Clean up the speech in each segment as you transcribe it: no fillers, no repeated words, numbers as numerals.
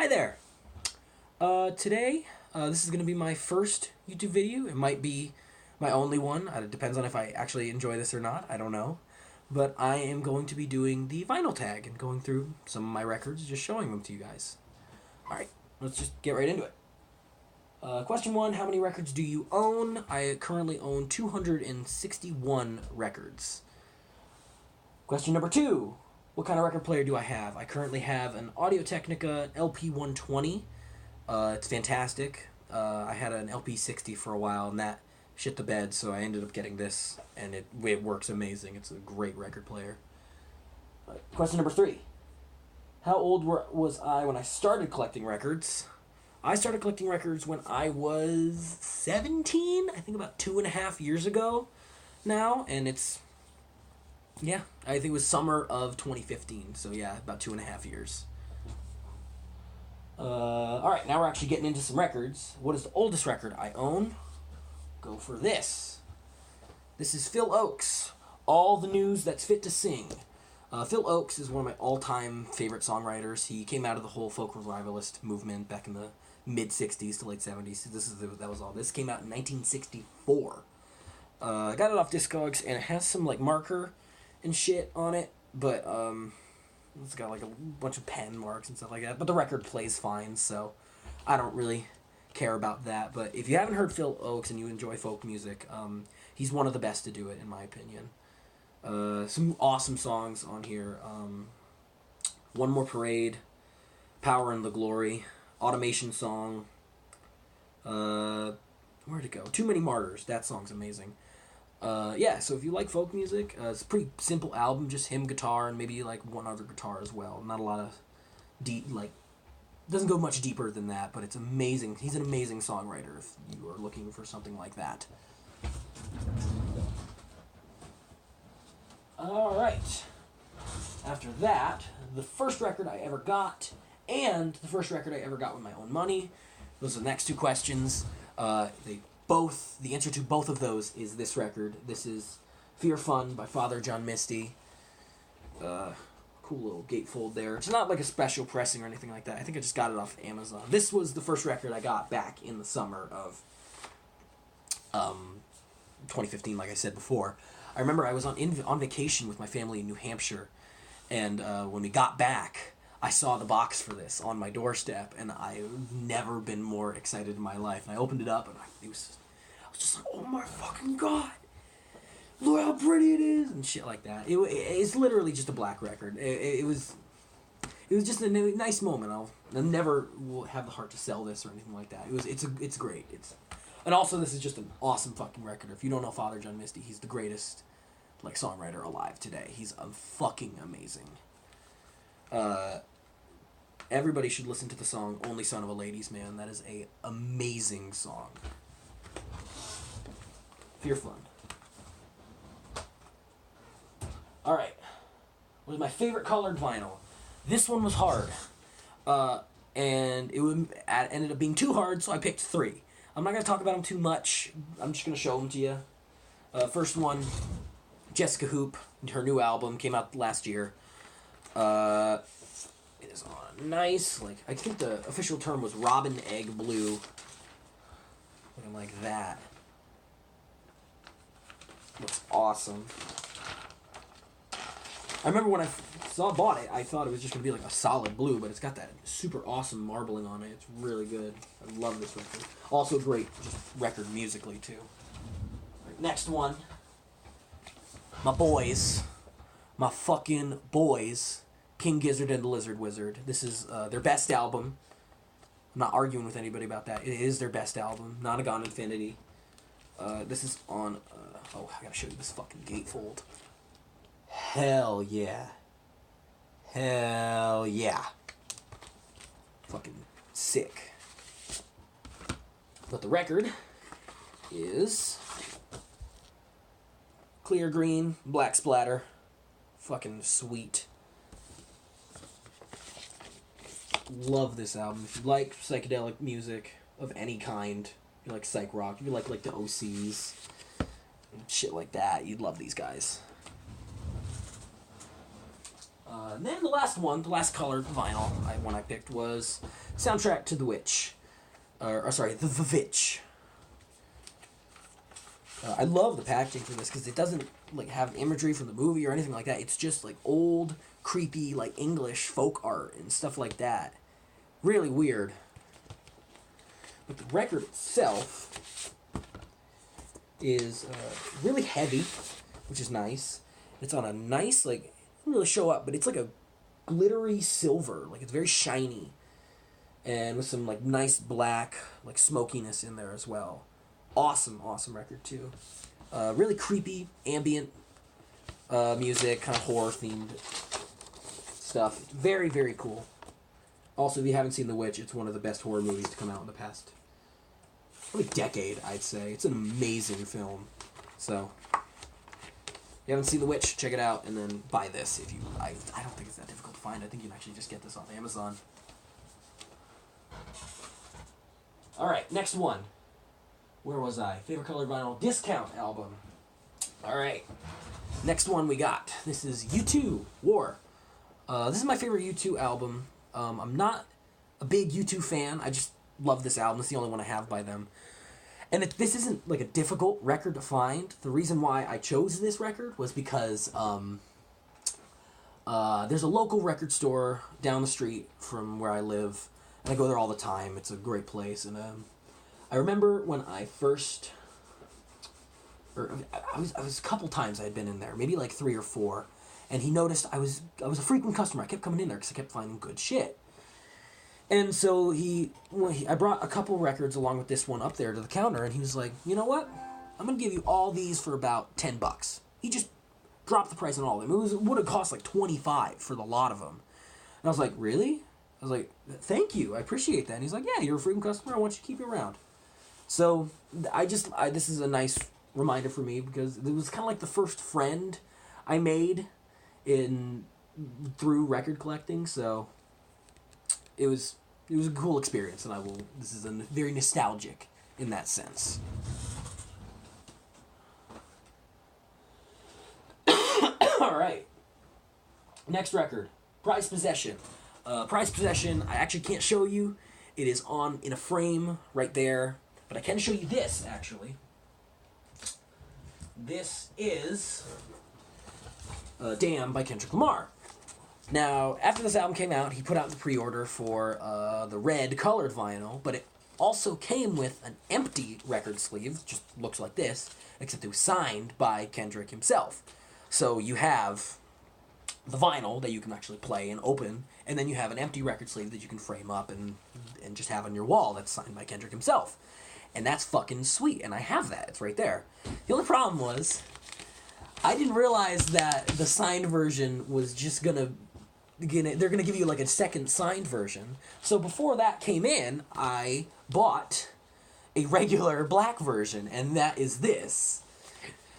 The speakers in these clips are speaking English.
Hi there. Today, this is going to be my first YouTube video. It might be my only one. It depends on if I actually enjoy this or not. I don't know. But I am going to be doing the vinyl tag and going through some of my records, just showing them to you guys. Alright, let's just get right into it. Question 1, how many records do you own? I currently own 261 records. Question number 2, what kind of record player do I have? I currently have an Audio-Technica LP120. It's fantastic. I had an LP60 for a while, and that shit the bed, so I ended up getting this, and it works amazing. It's a great record player. Question number 3. How old was I when I started collecting records? I started collecting records when I was 17, I think about 2.5 years ago now, and it's, yeah, I think it was summer of 2015, so yeah, about 2.5 years. Alright, now we're actually getting into some records. What is the oldest record I own? Go for this. This is Phil Ochs, All the News That's Fit to Sing. Phil Ochs is one of my all-time favorite songwriters. He came out of the whole folk revivalist movement back in the mid-60s to late 70s. That was all. This came out in 1964. I got it off Discogs, and it has some like marker and shit on it, but it's got like a bunch of pen marks and stuff like that. But the record plays fine, so I don't really care about that. But if you haven't heard Phil Ochs and you enjoy folk music, he's one of the best to do it, in my opinion. Some awesome songs on here. One More Parade, Power and the Glory, Automation Song. Where'd it go? Too Many Martyrs. That song's amazing. Yeah, so if you like folk music, it's a pretty simple album, just him, guitar, and maybe like one other guitar as well. Not a lot of deep, like, doesn't go much deeper than that, but it's amazing. He's an amazing songwriter if you are looking for something like that. Alright. After that, the first record I ever got, and the first record I ever got with my own money. Those are the next two questions. The answer to both of those is this record. This is Fear Fun by Father John Misty. Cool little gatefold there. It's not like a special pressing or anything like that. I think I just got it off Amazon. This was the first record I got back in the summer of 2015, like I said before. I remember I was on vacation with my family in New Hampshire, and when we got back, I saw the box for this on my doorstep, and I've never been more excited in my life. And I opened it up, and I was just like, oh my fucking god, look how pretty it is, and shit like that. It's literally just a black record. It was just a nice moment. I'll never will have the heart to sell this or anything like that. It's great. And also, this is just an awesome fucking record. If you don't know Father John Misty, he's the greatest like songwriter alive today. He's fucking amazing. Everybody should listen to the song Only Son of a Ladies Man. That is a amazing song. Fear Fun. Alright. What is my favorite colored vinyl? This one was hard. And it ended up being too hard, so I picked 3. I'm not going to talk about them too much. I'm just going to show them to you. First one, Jessica Hoop. Her new album came out last year. It is on nice, like, I think the official term was robin egg blue. Looking like that. Looks awesome. I remember when I bought it, I thought it was just going to be like a solid blue, but it's got that super awesome marbling on it. It's really good. I love this record. Also great just record musically, too. Right, next one. My boys. My fucking boys. King Gizzard and the Lizard Wizard. This is their best album. I'm not arguing with anybody about that. It is their best album. Nonagon Infinity. This is on... I gotta show you this fucking gatefold. Hell yeah. Hell yeah. Fucking sick. But the record is... clear green, black splatter. Fucking sweet. Love this album. If you like psychedelic music of any kind, if you like psych rock, if you like the OCs, shit like that, you'd love these guys. And then the last one, the last colored vinyl one I picked was Soundtrack to The Witch. The Witch. I love the packaging for this because it doesn't like have imagery from the movie or anything like that. It's just like old, creepy, like English folk art and stuff like that. Really weird. But the record itself is really heavy, which is nice. It's on a nice, like, it doesn't really show up, but it's like a glittery silver. Like, it's very shiny. And with some, like, nice black, like, smokiness in there as well. Awesome, awesome record, too. Really creepy, ambient music, kind of horror-themed stuff. Very, very cool. Also, if you haven't seen The Witch, it's one of the best horror movies to come out in the past probably decade, I'd say. It's an amazing film. So, if you haven't seen The Witch, check it out, and then buy this. If you, I don't think it's that difficult to find. I think you can actually just get this off Amazon. Alright, next one. Where was I? Favorite Colored Vinyl Discount album. Alright. Next one we got. This is U2 War. This is my favorite U2 album. I'm not a big U2 fan. I just love this album. It's the only one I have by them. And this isn't like a difficult record to find. The reason why I chose this record was because there's a local record store down the street from where I live. And I go there all the time. It's a great place. And I remember when I first... I was a couple times I had been in there. Maybe like 3 or 4. And he noticed I was a frequent customer. I kept coming in there because I kept finding good shit. And so I brought a couple records along with this one up there to the counter, and he was like, you know what? I'm going to give you all these for about $10. He just dropped the price on all of them. It would have cost like $25 for the lot of them. And I was like, really? I was like, thank you. I appreciate that. And he's like, yeah, you're a frequent customer. I want you to keep you around. So this is a nice reminder for me because it was kind of like the first friend I made through record collecting, so it was a cool experience, and this is very nostalgic in that sense. Alright. Next record. Prized Possession. Prized Possession, I actually can't show you. It is in a frame right there, but I can show you this, actually. This is Damn by Kendrick Lamar. Now, after this album came out, he put out the pre-order for the red colored vinyl, but it also came with an empty record sleeve, just looks like this, except it was signed by Kendrick himself. So you have the vinyl that you can actually play and open, and then you have an empty record sleeve that you can frame up and just have on your wall that's signed by Kendrick himself. And that's fucking sweet, and I have that. It's right there. The only problem was, I didn't realize that the signed version was just they're gonna give you like a second signed version. So before that came in, I bought a regular black version, and that is this.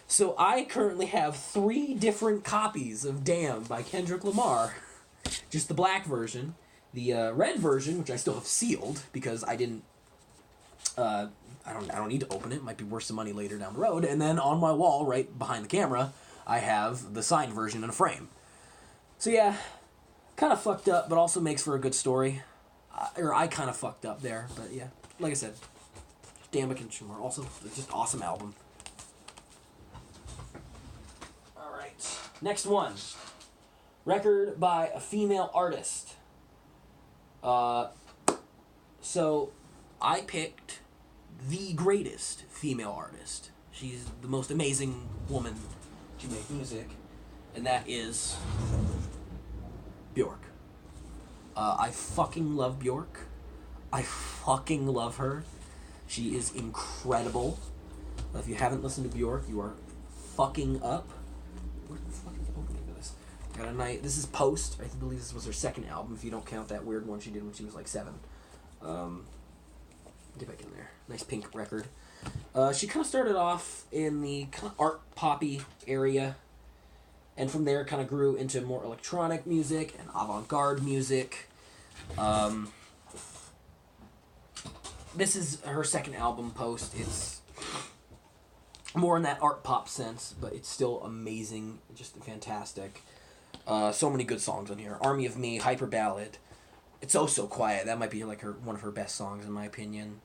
So I currently have 3 different copies of Damn by Kendrick Lamar. Just the black version. The red version, which I still have sealed, because I didn't... I don't need to open it. It might be worth some money later down the road. And then on my wall, right behind the camera, I have the signed version in a frame. So yeah, kind of fucked up, but also makes for a good story. I kind of fucked up there, but yeah. Like I said, Damn by Kendrick Lamar. Also, just awesome album. Alright, next one. Record by a female artist. So, I picked the greatest female artist. She's the most amazing woman to make music, and that is Bjork. I fucking love Bjork. I fucking love her. She is incredible. If you haven't listened to Bjork, you are fucking up. Where the fuck is the opening for this? Got a night. This is Post. I believe this was her second album, if you don't count that weird one she did when she was like 7. Get back in there. Nice pink record. She kind of started off in the kind of art poppy area, and from there kind of grew into more electronic music and avant-garde music. This is her second album, Post. It's more in that art pop sense, but it's still amazing, just fantastic. So many good songs on here. Army of Me, Hyper Ballad. It's Oh So Quiet. That might be like one of her best songs in my opinion.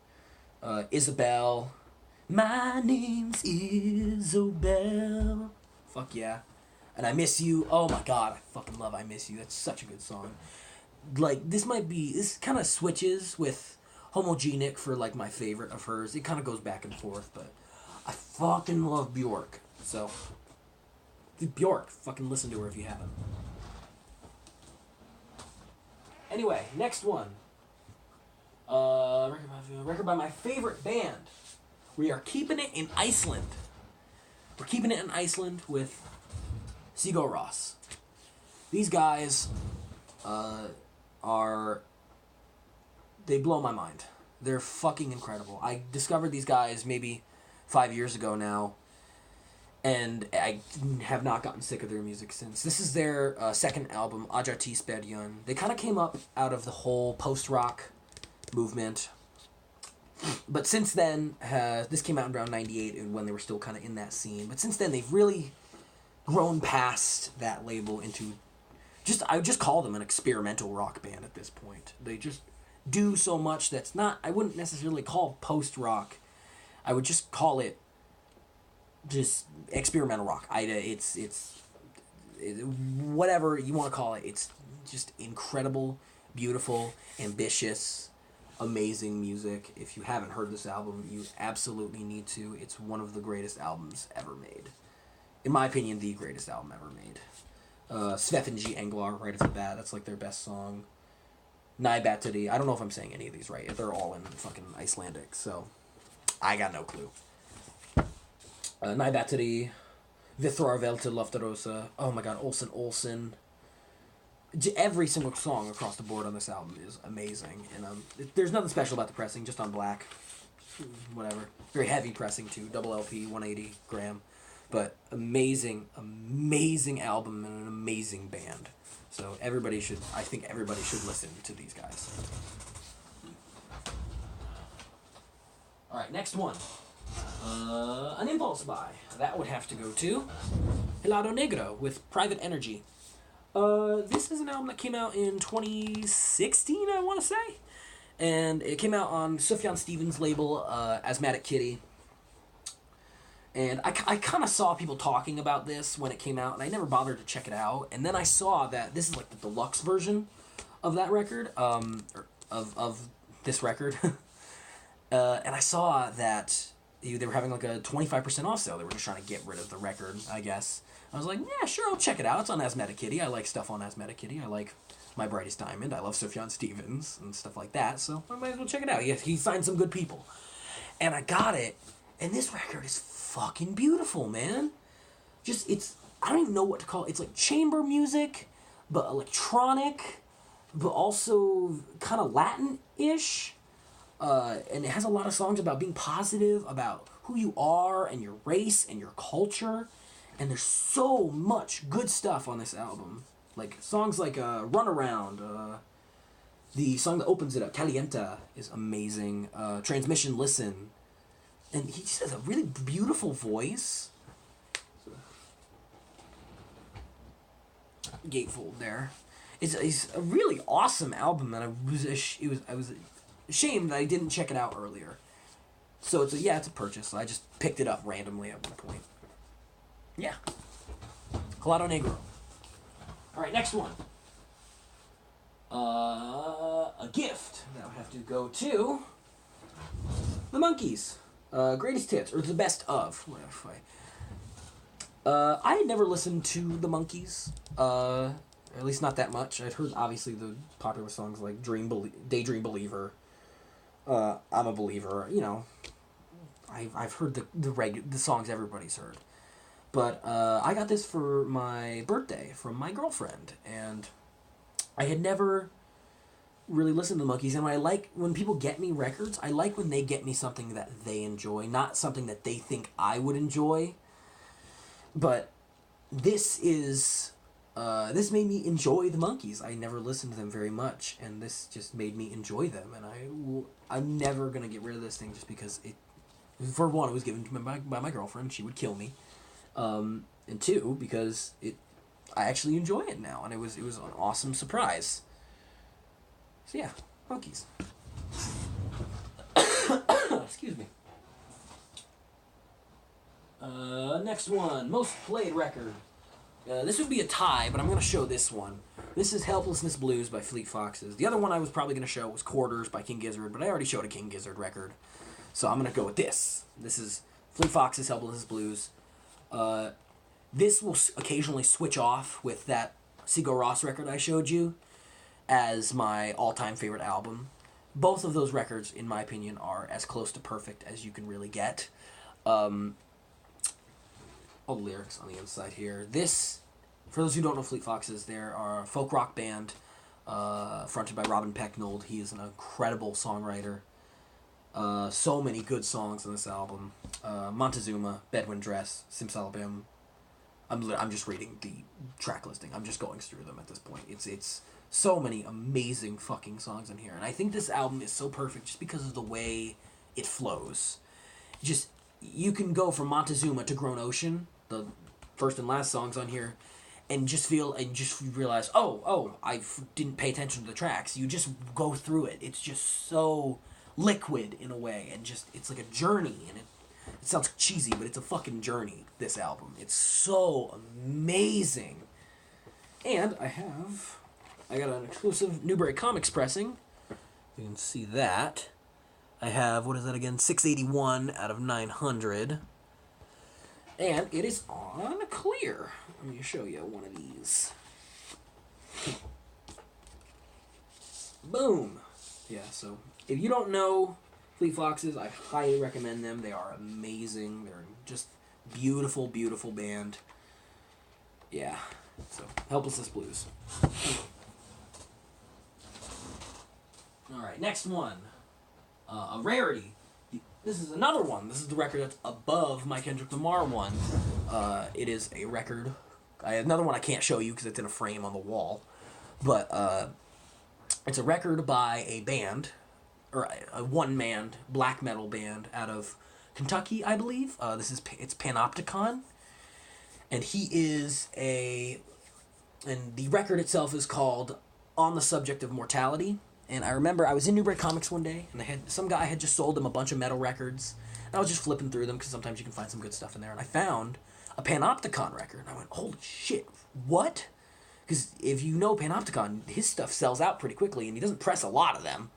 Isabel. My name's Isabel. Fuck yeah. And I Miss You. Oh my god, I fucking love I Miss You. That's such a good song. Like, this kind of switches with Homogenic for, like, my favorite of hers. It kind of goes back and forth, but I fucking love Bjork. So, Bjork, fucking listen to her if you haven't. Anyway, next one. Record by my favorite band. We are keeping it in Iceland. We're keeping it in Iceland with Sigur Rós. These guys they blow my mind. They're fucking incredible. I discovered these guys maybe 5 years ago now, and I have not gotten sick of their music since. This is their second album, Ajati Spedyon. They kind of came up out of the whole post-rock movement. But since then, this came out around 98 when they were still kind of in that scene. But since then, they've really grown past that label into I would just call them an experimental rock band at this point. They just do so much that's not, I wouldn't necessarily call post-rock. I would just call it just experimental rock. It's whatever you want to call it. It's just incredible, beautiful, ambitious, amazing music. If you haven't heard this album, you absolutely need to. It's one of the greatest albums ever made. In my opinion, the greatest album ever made. Svefnji Englar, right off the bat, that's like their best song. Nai Battery, I don't know if I'm saying any of these right. They're all in fucking Icelandic, so I got no clue. Nai Battery, Vithrarvelte Loftarosa, oh my god, Olsen. Every single song across the board on this album is amazing, and there's nothing special about the pressing, just on black. Whatever. Very heavy pressing too, double LP, 180 gram. But amazing album and an amazing band. So I think everybody should listen to these guys. Alright, next one. An impulse buy. That would have to go to Helado Negro with Private Energy. This is an album that came out in 2016, I want to say. And it came out on Sufjan Stevens' label, Asthmatic Kitty. And I kind of saw people talking about this when it came out, and I never bothered to check it out. And then I saw that this is like the deluxe version of that record, of this record. And I saw that they were having like a 25% off sale. They were just trying to get rid of the record, I guess. I was like, yeah, sure, I'll check it out. It's on Asthmatic Kitty. I like stuff on Asthmatic Kitty. I like My Brightest Diamond. I love Sufjan Stevens and stuff like that, so I might as well check it out. He signed some good people. And I got it, and this record is fucking beautiful, man. I don't even know what to call it. It's like chamber music, but electronic, but also kind of Latin-ish. And it has a lot of songs about being positive, about who you are and your race and your culture. And there's so much good stuff on this album. Like songs like Runaround, the song that opens it up, Calienta, is amazing. Transmission Listen. And he just has a really beautiful voice. Gatefold there. It's a really awesome album, and I was ashamed that I didn't check it out earlier. So it's a purchase. I just picked it up randomly at one point. Yeah. Helado Negro. Alright, next one. A gift. That would have to go to the Monkees. Greatest hits, or the best of. I had never listened to the Monkees, at least not that much. I'd heard obviously the popular songs like Daydream Believer, I'm a Believer. You know, I've heard the songs everybody's heard, but I got this for my birthday from my girlfriend, and I had never really listen to the Monkees, and when people get me records, I like when they get me something that they enjoy, not something that they think I would enjoy. But this made me enjoy the Monkees. I never listened to them very much, and this just made me enjoy them, and I'm never gonna get rid of this thing just because for one, it was given to me by my girlfriend. She would kill me, and two, because I actually enjoy it now, and it was an awesome surprise. So yeah, Ochs. Excuse me. Next one, most played record. This would be a tie, but I'm going to show this one. This is Helplessness Blues by Fleet Foxes. The other one I was probably going to show was Quarters by King Gizzard, but I already showed a King Gizzard record. So I'm going to go with this. This is Fleet Foxes, Helplessness Blues. This will occasionally switch off with that Sigur Rós record I showed you as my all-time favorite album. Both of those records, in my opinion, are as close to perfect as you can really get. All the lyrics on the inside here. This, for those who don't know Fleet Foxes, they are a folk rock band fronted by Robin Pecknold. He is an incredible songwriter. So many good songs on this album. Montezuma, Bedouin Dress, Simsalabim. I'm just reading the track listing. I'm just going through them at this point. It's so many amazing fucking songs in here. And I think this album is so perfect just because of the way it flows. Just, you can go from Montezuma to Grown Ocean, the first and last songs on here, and just realize, I didn't pay attention to the tracks. You just go through it. It's just so liquid in a way, and just, it's like a journey, and it sounds cheesy, but it's a fucking journey, this album. It's so amazing. And I got an exclusive Newbury Comics pressing. You can see that. I have, what is that again? 681 out of 900. And it is on clear. Let me show you one of these. Boom. Yeah, so if you don't know Fleet Foxes, I highly recommend them. They are amazing. They're just beautiful, beautiful band. Yeah. So, Helplessness Blues. Alright, next one. A rarity. This is another one. This is the record that's above my Kendrick Lamar one. It is a record. I have another one I can't show you because it's in a frame on the wall. But it's a record by a band, or a one-man black metal band out of Kentucky, I believe. It's Panopticon. And and the record itself is called On the Subject of Mortality. And I remember I was in Newbury Comics one day, and some guy had just sold them a bunch of metal records. And I was just flipping through them, because sometimes you can find some good stuff in there. And I found a Panopticon record, and I went, holy shit, what? Because if you know Panopticon, his stuff sells out pretty quickly, and he doesn't press a lot of them.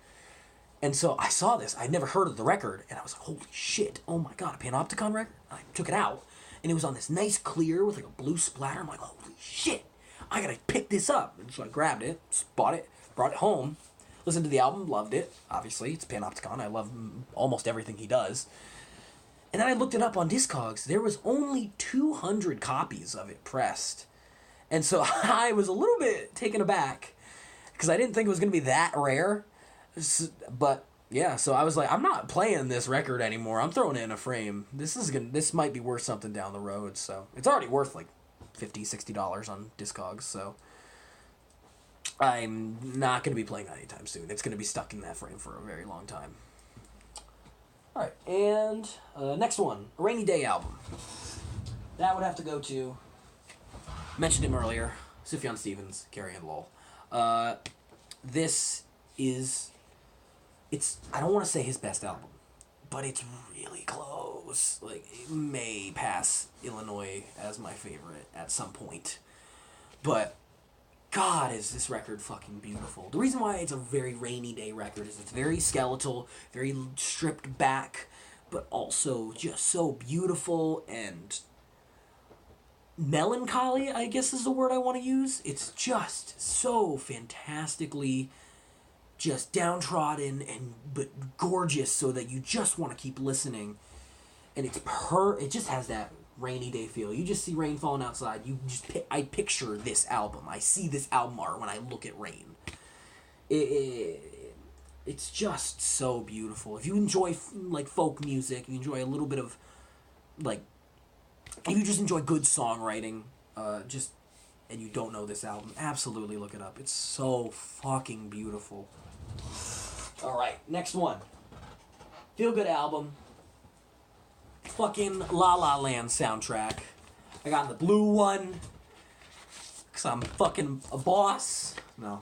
And so I saw this. I'd never heard of the record, and I was like, holy shit, oh my god, a Panopticon record? And I took it out, and it was on this nice clear with like a blue splatter. I'm like, holy shit, I gotta pick this up. And so I grabbed it, bought it, brought it home, listened to the album, loved it. Obviously, it's Panopticon. I love almost everything he does. And then I looked it up on Discogs. There was only 200 copies of it pressed. And so I was a little bit taken aback, because I didn't think it was going to be that rare. But yeah, so I was like, I'm not playing this record anymore. I'm throwing it in a frame. This might be worth something down the road. So it's already worth like $50, $60 on Discogs. So I'm not going to be playing that anytime soon. It's going to be stuck in that frame for a very long time. Alright, and next one, a Rainy Day album. That would have to go to, mentioned him earlier, Sufjan Stevens, Carrie Ann Lowell. This is, I don't want to say his best album, but it's really close. Like, it may pass Illinois as my favorite at some point. But God, is this record fucking beautiful. The reason why it's a very Rainy Day record is it's very skeletal, very stripped back, but also just so beautiful and melancholy, I guess is the word I want to use. It's just so fantastically just downtrodden but gorgeous, so that you just want to keep listening. And it just has that Rainy Day feel. You just see rain falling outside. I picture this album. I see this album art when I look at rain. It's just so beautiful. If you enjoy like folk music, you enjoy a little bit of like, if you just enjoy good songwriting, and you don't know this album, absolutely look it up. It's so fucking beautiful. All right, next one. Feel good album. Fucking La La Land soundtrack. I got the blue one. 'cause I'm fucking a boss. No,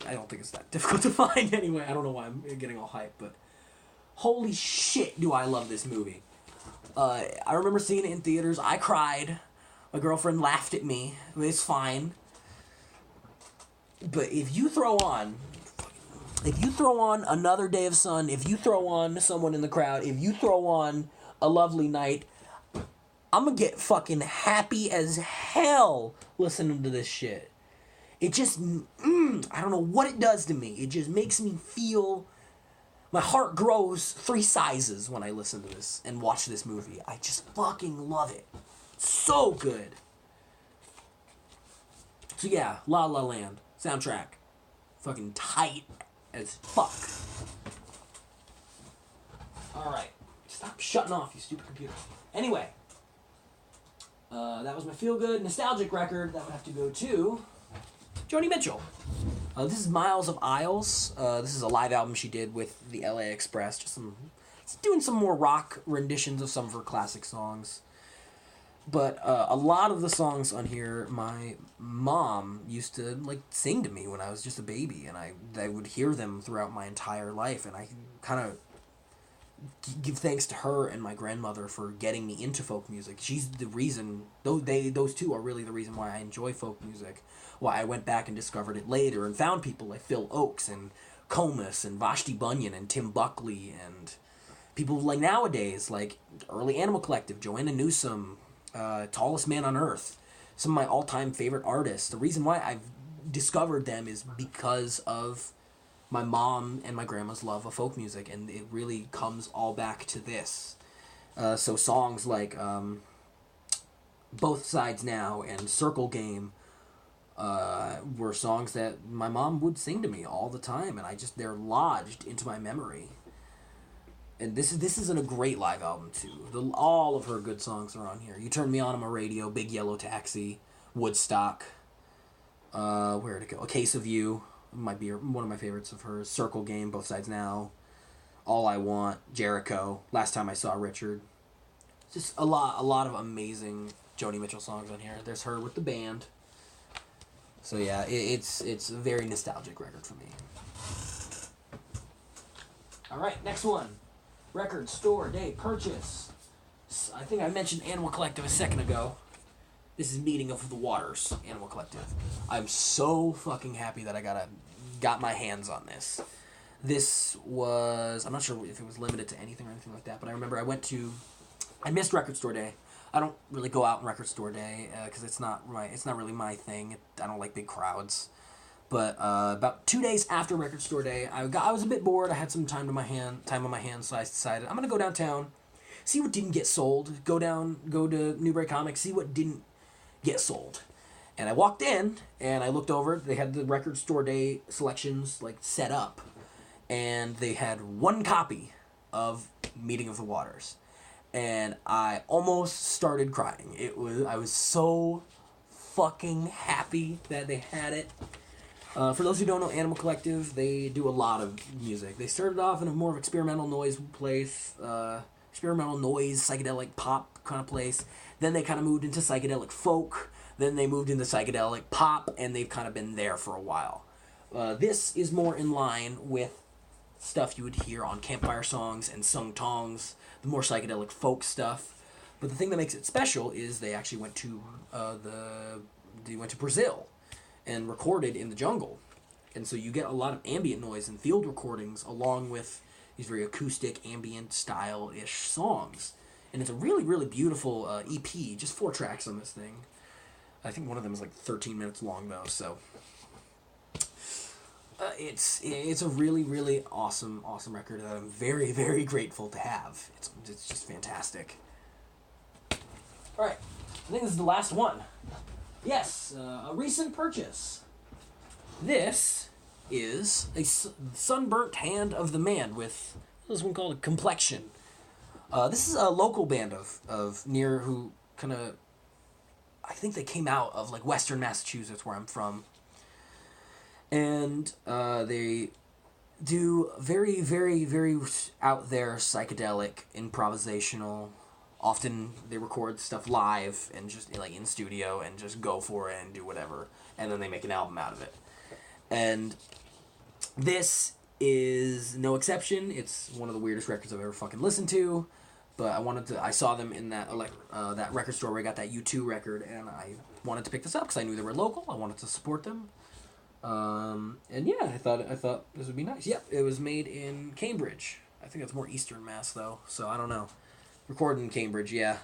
I don't think it's that difficult to find anyway. I don't know why I'm getting all hyped, but holy shit do I love this movie. I remember seeing it in theaters. I cried. My girlfriend laughed at me. It's fine. But if you throw on Another Day of Sun, if you throw on Someone in the Crowd, if you throw on A Lovely Night, I'm gonna get fucking happy as hell listening to this shit. It just, I don't know what it does to me. It just makes me feel, my heart grows 3 sizes when I listen to this and watch this movie. I just fucking love it. So good. So yeah, La La Land, soundtrack. Fucking tight as fuck. Alright. Stop shutting off, you stupid computer. Anyway. That was my feel-good, nostalgic record. That would have to go to Joni Mitchell. This is Miles of Isles. This is a live album she did with the LA Express. Just doing some more rock renditions of some of her classic songs. But a lot of the songs on here, my mom used to like sing to me when I was just a baby, and I would hear them throughout my entire life, and I kind of give thanks to her and my grandmother for getting me into folk music. She's the reason, those two are really the reason why I enjoy folk music, why I went back and discovered it later and found people like Phil Ochs and Comus and Vashti Bunyan and Tim Buckley and people like nowadays, like early Animal Collective, Joanna Newsom, Tallest Man on Earth, some of my all-time favorite artists. The reason why I've discovered them is because of my mom and my grandma's love of folk music, and it really comes all back to this. So songs like Both Sides Now and Circle Game were songs that my mom would sing to me all the time, and they're lodged into my memory. And this isn't a great live album too. All of her good songs are on here. You Turn Me On My Radio, Big Yellow Taxi, Woodstock, where'd it go? A Case of You might be one of my favorites of hers. Circle Game, Both Sides Now, All I Want, Jericho, Last Time I Saw Richard. Just a lot of amazing Joni Mitchell songs on here. There's her with the band. So yeah, it's a very nostalgic record for me. All right, next one. Record store day purchase. I think I mentioned Animal Collective a second ago. This is Meeting of the Waters, Animal Collective. I'm so fucking happy that I got my hands on this. This was, I'm not sure if it was limited to anything or anything like that, but I remember I missed Record Store Day. I don't really go out on Record Store Day because it's not really my thing. I don't like big crowds. But about 2 days after Record Store Day, I was a bit bored. I had some time on my hands, so I decided I'm gonna go downtown, see what didn't get sold. Go to Newbury Comics, see what didn't get sold. And I walked in and I looked over. They had the Record Store Day selections like set up, and they had one copy of Meeting of the Waters, and I almost started crying. I was so fucking happy that they had it. For those who don't know Animal Collective, they do a lot of music. They started off in a more of experimental noise place, experimental noise, psychedelic pop kind of place. Then they kind of moved into psychedelic folk. Then they moved into psychedelic pop, and they've kind of been there for a while. This is more in line with stuff you would hear on Campfire Songs and Sung Tongs, the more psychedelic folk stuff. But the thing that makes it special is they actually went to Brazil and recorded in the jungle. And so you get a lot of ambient noise and field recordings along with these very acoustic, ambient style-ish songs. And it's a really, really beautiful EP, just 4 tracks on this thing. I think one of them is like 13 minutes long though, so it's a really, really awesome record that I'm very, very grateful to have. It's just fantastic. All right, I think this is the last one. Yes, a recent purchase. This is a sunburnt hand of the man with this one called Complexion. This is a local band of near who kind of, I think they came out of like Western Massachusetts where I'm from. And they do very, very, very out there psychedelic, improvisational Often they record stuff live and just like in studio and just go for it and do whatever, and then they make an album out of it. And this is no exception. It's one of the weirdest records I've ever fucking listened to. But I saw them in that that record store where I got that U2 record, and I wanted to pick this up because I knew they were local. I wanted to support them. And yeah, I thought this would be nice. Yep, it was made in Cambridge. I think that's more Eastern Mass though, so I don't know. Recorded in Cambridge, yeah.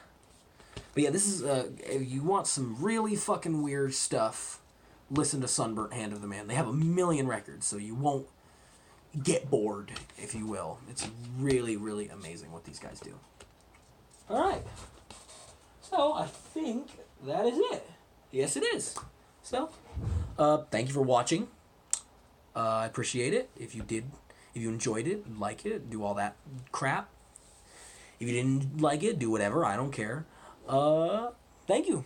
But yeah, this is if you want some really fucking weird stuff, listen to Sunburnt Hand of the Man. They have a million records, so you won't get bored, if you will. It's really, really amazing what these guys do. Alright. So, I think that is it. Yes, it is. So, thank you for watching. I appreciate it. If you enjoyed it, like it, do all that crap. If you didn't like it, do whatever. I don't care. Thank you.